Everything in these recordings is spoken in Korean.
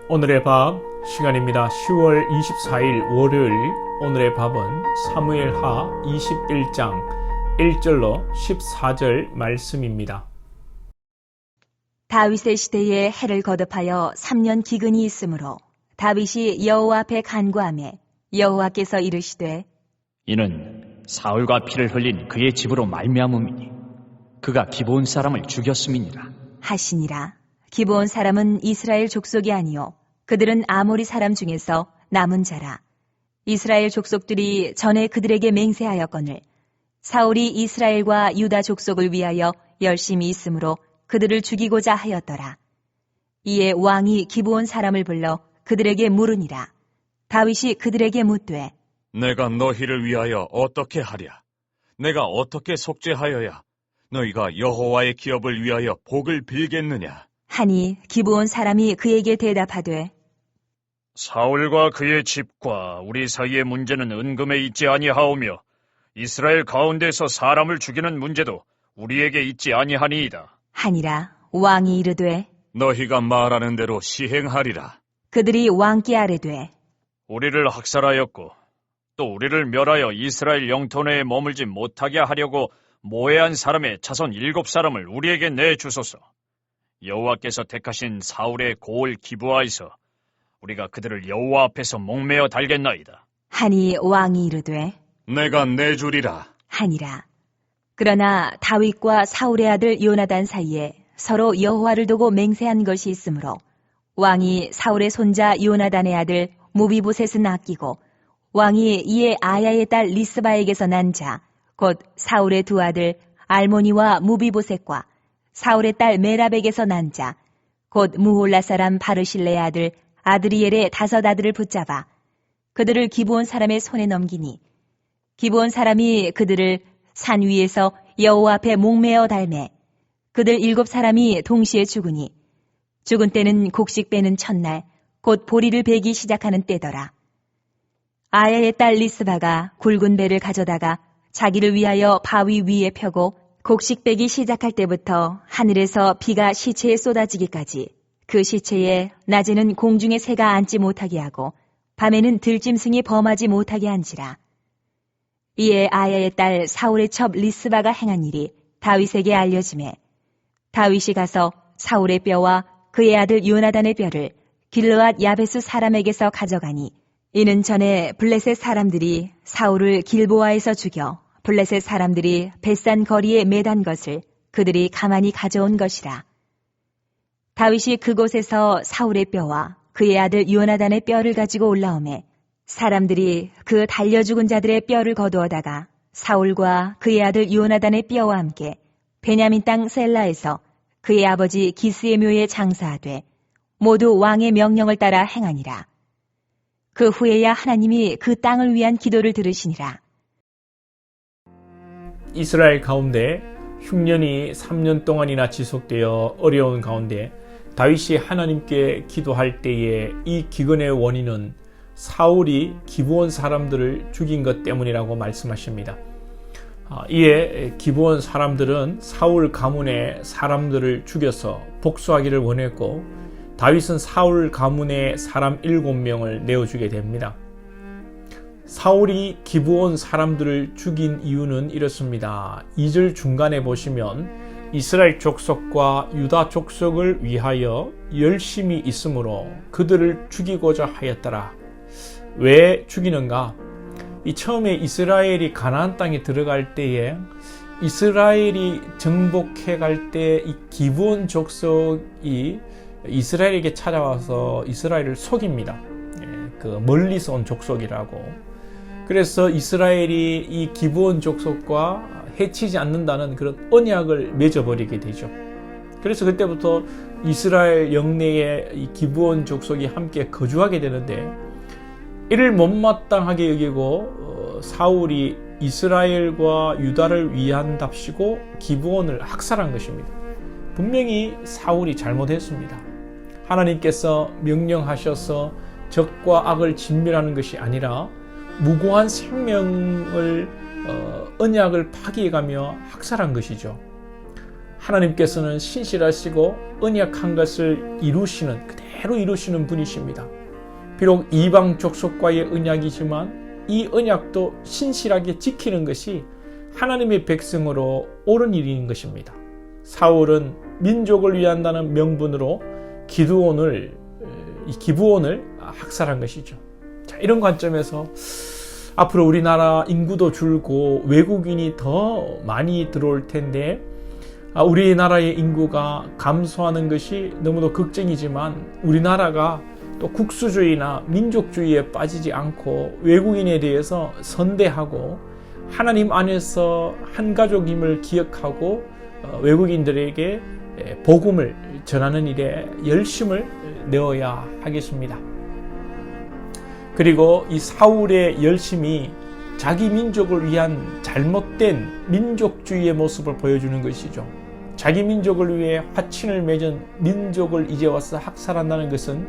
오늘의 밥 시간입니다. 10월 24일 월요일 오늘의 밥은 사무엘하 21장 1절로 14절 말씀입니다. 다윗의 시대에 해를 거듭하여 3년 기근이 있으므로 다윗이 여호와 앞에 간구하매 여호와께서 이르시되 이는 사울과 피를 흘린 그의 집으로 말미암음이니 그가 기브온 사람을 죽였음이니라 하시니라. 기브온 사람은 이스라엘 족속이 아니요 그들은 아모리 사람 중에서 남은 자라. 이스라엘 족속들이 전에 그들에게 맹세하였거늘 사울이 이스라엘과 유다 족속을 위하여 열심히 있으므로 그들을 죽이고자 하였더라. 이에 왕이 기브온 사람을 불러 그들에게 물으니라. 다윗이 그들에게 묻되 내가 너희를 위하여 어떻게 하랴? 내가 어떻게 속죄하여야 너희가 여호와의 기업을 위하여 복을 빌겠느냐? 하니 기브온 사람이 그에게 대답하되 사울과 그의 집과 우리 사이의 문제는 은금에 있지 아니하오며 이스라엘 가운데서 사람을 죽이는 문제도 우리에게 있지 아니하니이다. 하니라. 왕이 이르되 너희가 말하는 대로 시행하리라. 그들이 왕께 아뢰되 우리를 학살하였고 또 우리를 멸하여 이스라엘 영토 내에 머물지 못하게 하려고 모해한 사람의 자손 7사람을 우리에게 내주소서. 여호와께서 택하신 사울의 고을 기브아에서 우리가 그들을 여호와 앞에서 목매어 달겠나이다. 하니 왕이 이르되 내가 내주리라. 하니라. 그러나 다윗과 사울의 아들 요나단 사이에 서로 여호와를 두고 맹세한 것이 있으므로 왕이 사울의 손자 요나단의 아들 무비보셋은 아끼고 왕이 이에 아야의 딸 리스바에게서 난 자 곧 사울의 두 아들 알모니와 무비보셋과 사울의 딸 메랍에게서 난 자 곧 무홀라 사람 바르실레의 아들 아드리엘의 5 아들을 붙잡아 그들을 기브온 사람의 손에 넘기니 기브온 사람이 그들을 산 위에서 여호와 앞에 목매어 달매 그들 7사람이 동시에 죽으니 죽은 때는 곡식 빼는 첫날 곧 보리를 베기 시작하는 때더라. 아야의 딸 리스바가 굵은 배를 가져다가 자기를 위하여 바위 위에 펴고 곡식 빼기 시작할 때부터 하늘에서 비가 시체에 쏟아지기까지 그 시체에 낮에는 공중의 새가 앉지 못하게 하고 밤에는 들짐승이 범하지 못하게 한지라. 이에 아야의 딸 사울의 첩 리스바가 행한 일이 다윗에게 알려지매 다윗이 가서 사울의 뼈와 그의 아들 요나단의 뼈를 길르앗 야베스 사람에게서 가져가니 이는 전에 블레셋 사람들이 사울을 길보아에서 죽여 블레셋 사람들이 벳산 거리에 매단 것을 그들이 가만히 가져온 것이라. 다윗이 그곳에서 사울의 뼈와 그의 아들 요나단의 뼈를 가지고 올라오매 사람들이 그 달려 죽은 자들의 뼈를 거두어다가 사울과 그의 아들 요나단의 뼈와 함께 베냐민 땅 셀라에서 그의 아버지 기스의 묘에 장사하되 모두 왕의 명령을 따라 행하니라. 그 후에야 하나님이 그 땅을 위한 기도를 들으시니라. 이스라엘 가운데 흉년이 3년 동안이나 지속되어 어려운 가운데 다윗이 하나님께 기도할 때에 이 기근의 원인은 사울이 기브온 사람들을 죽인 것 때문이라고 말씀하십니다. 이에 기브온 사람들은 사울 가문의 사람들을 죽여서 복수하기를 원했고 다윗은 사울 가문의 사람 7명을 내어주게 됩니다. 사울이 기브온 사람들을 죽인 이유는 이렇습니다. 2절 중간에 보시면 이스라엘 족속과 유다 족속을 위하여 열심히 있으므로 그들을 죽이고자 하였더라. 왜 죽이는가? 이 처음에 이스라엘이 가나안 땅에 들어갈 때에 이스라엘이 정복해 갈 때 이 기브온 족속이 이스라엘에게 찾아와서 이스라엘을 속입니다. 그 멀리서 온 족속이라고. 그래서 이스라엘이 이 기브온 족속과 해치지 않는다는 그런 언약을 맺어버리게 되죠. 그래서 그때부터 이스라엘 영내에 이 기브온 족속이 함께 거주하게 되는데 이를 못마땅하게 여기고 사울이 이스라엘과 유다를 위한답시고 기브온을 학살한 것입니다. 분명히 사울이 잘못했습니다. 하나님께서 명령하셔서 적과 악을 진멸하는 것이 아니라 무고한 생명을 언약을 파기해가며 학살한 것이죠. 하나님께서는 신실하시고 언약한 것을 이루시는 그대로 그대로 이루시는 분이십니다. 비록 이방 족속과의 언약이지만 이 언약도 신실하게 지키는 것이 하나님의 백성으로 옳은 일인 것입니다. 사울은 민족을 위한다는 명분으로 기브온을 학살한 것이죠. 자, 이런 관점에서 앞으로 우리나라 인구도 줄고 외국인이 더 많이 들어올 텐데 우리나라의 인구가 감소하는 것이 너무도 걱정이지만 우리나라가 또 국수주의나 민족주의에 빠지지 않고 외국인에 대해서 선대하고 하나님 안에서 한 가족임을 기억하고 외국인들에게 복음을 전하는 일에 열심을 내어야 하겠습니다. 그리고 이 사울의 열심이 자기 민족을 위한 잘못된 민족주의의 모습을 보여주는 것이죠. 자기 민족을 위해 화친을 맺은 민족을 이제 와서 학살한다는 것은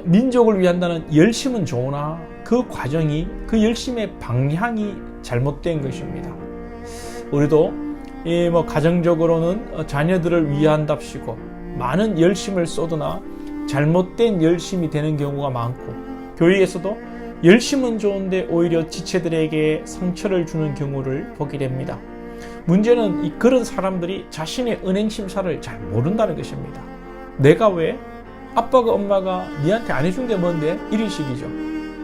민족을 위한다는 열심은 좋으나 그 과정이, 그 열심의 방향이 잘못된 것입니다. 우리도 가정적으로는 자녀들을 위한답시고 많은 열심을 쏟으나 잘못된 열심이 되는 경우가 많고, 교회에서도 열심은 좋은데 오히려 지체들에게 상처를 주는 경우를 보게 됩니다. 문제는 그런 사람들이 자신의 은행 심사를 잘 모른다는 것입니다. 내가 왜? 아빠가 엄마가 니한테 안 해준 게 뭔데? 이런 식이죠.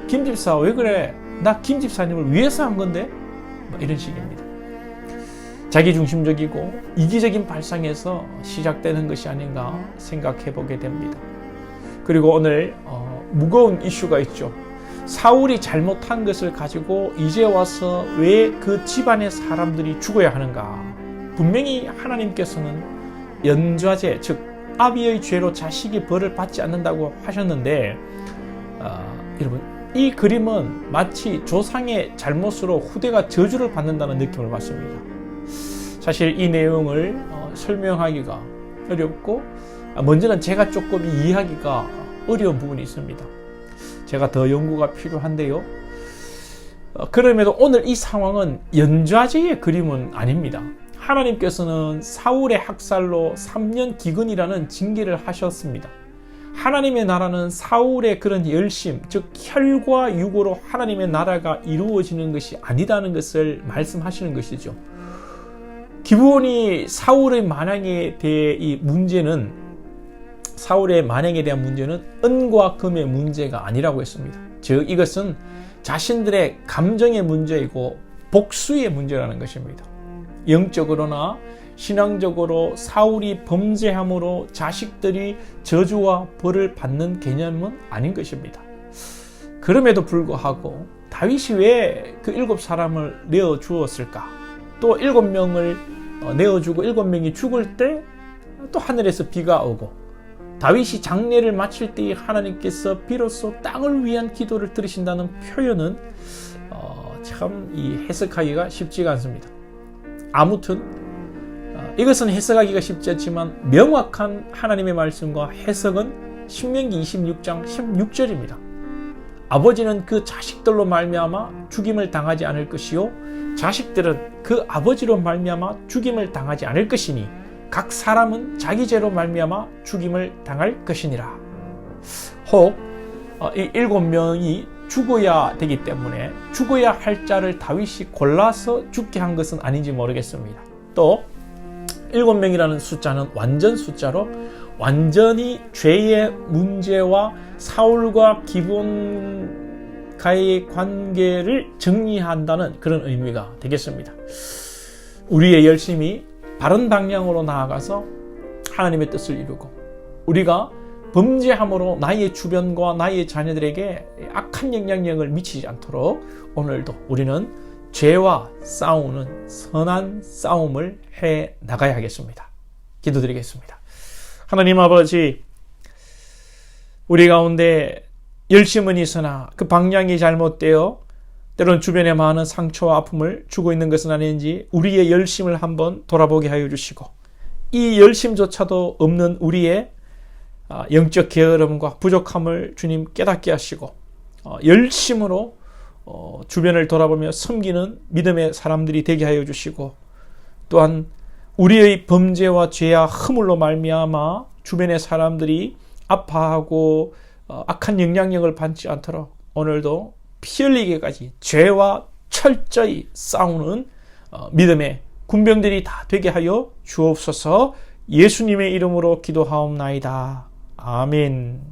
김 집사 왜 그래? 나 김 집사님을 위해서 한 건데? 이런 식입니다. 자기중심적이고 이기적인 발상에서 시작되는 것이 아닌가 생각해 보게 됩니다. 그리고 오늘 무거운 이슈가 있죠. 사울이 잘못한 것을 가지고 이제 와서 왜 그 집안의 사람들이 죽어야 하는가? 분명히 하나님께서는 연좌제, 즉 아비의 죄로 자식이 벌을 받지 않는다고 하셨는데 여러분, 이 그림은 마치 조상의 잘못으로 후대가 저주를 받는다는 느낌을 받습니다. 사실 이 내용을 설명하기가 어렵고 먼저는 제가 조금 이해하기가 어려운 부분이 있습니다. 제가 더 연구가 필요한데요. 그럼에도 오늘 이 상황은 연좌제의 그림은 아닙니다. 하나님께서는 사울의 학살로 3년 기근이라는 징계를 하셨습니다. 하나님의 나라는 사울의 그런 열심, 즉 혈과 육으로 하나님의 나라가 이루어지는 것이 아니다는 것을 말씀하시는 것이죠. 기브온이 사울의 만행에 대한 문제는 은과 금의 문제가 아니라고 했습니다. 즉 이것은 자신들의 감정의 문제이고 복수의 문제라는 것입니다. 영적으로나 신앙적으로 사울이 범죄함으로 자식들이 저주와 벌을 받는 개념은 아닌 것입니다. 그럼에도 불구하고 다윗이 왜 그 7사람을 내어주었을까? 또 7명을 내어주고 7명이 죽을 때 또 하늘에서 비가 오고, 다윗이 장례를 마칠 때 하나님께서 비로소 땅을 위한 기도를 들으신다는 표현은 참 이 해석하기가 쉽지가 않습니다. 아무튼 이것은 해석하기가 쉽지 않지만 명확한 하나님의 말씀과 해석은 신명기 26장 16절입니다. 아버지는 그 자식들로 말미암아 죽임을 당하지 않을 것이요 자식들은 그 아버지로 말미암아 죽임을 당하지 않을 것이니 각 사람은 자기 죄로 말미암아 죽임을 당할 것이니라. 혹 이 7명이 죽어야 되기 때문에 죽어야 할 자를 다윗이 골라서 죽게 한 것은 아닌지 모르겠습니다. 또 7명이라는 숫자는 완전 숫자로 완전히 죄의 문제와 사울과 기브온과의 관계를 정리한다는 그런 의미가 되겠습니다. 우리의 열심이 바른 방향으로 나아가서 하나님의 뜻을 이루고, 우리가 범죄함으로 나의 주변과 나의 자녀들에게 악한 영향력을 미치지 않도록 오늘도 우리는 죄와 싸우는 선한 싸움을 해 나가야 하겠습니다. 기도드리겠습니다. 하나님 아버지, 우리 가운데 열심은 있으나 그 방향이 잘못되어 때론 주변에 많은 상처와 아픔을 주고 있는 것은 아닌지 우리의 열심을 한번 돌아보게 하여 주시고, 이 열심조차도 없는 우리의 영적 게으름과 부족함을 주님 깨닫게 하시고 열심으로 주변을 돌아보며 섬기는 믿음의 사람들이 되게 하여 주시고, 또한 우리의 범죄와 죄와 허물로 말미암아 주변의 사람들이 아파하고 악한 영향력을 받지 않도록 오늘도 피 흘리게까지 죄와 철저히 싸우는 믿음의 군병들이 다 되게 하여 주옵소서. 예수님의 이름으로 기도하옵나이다. 아멘.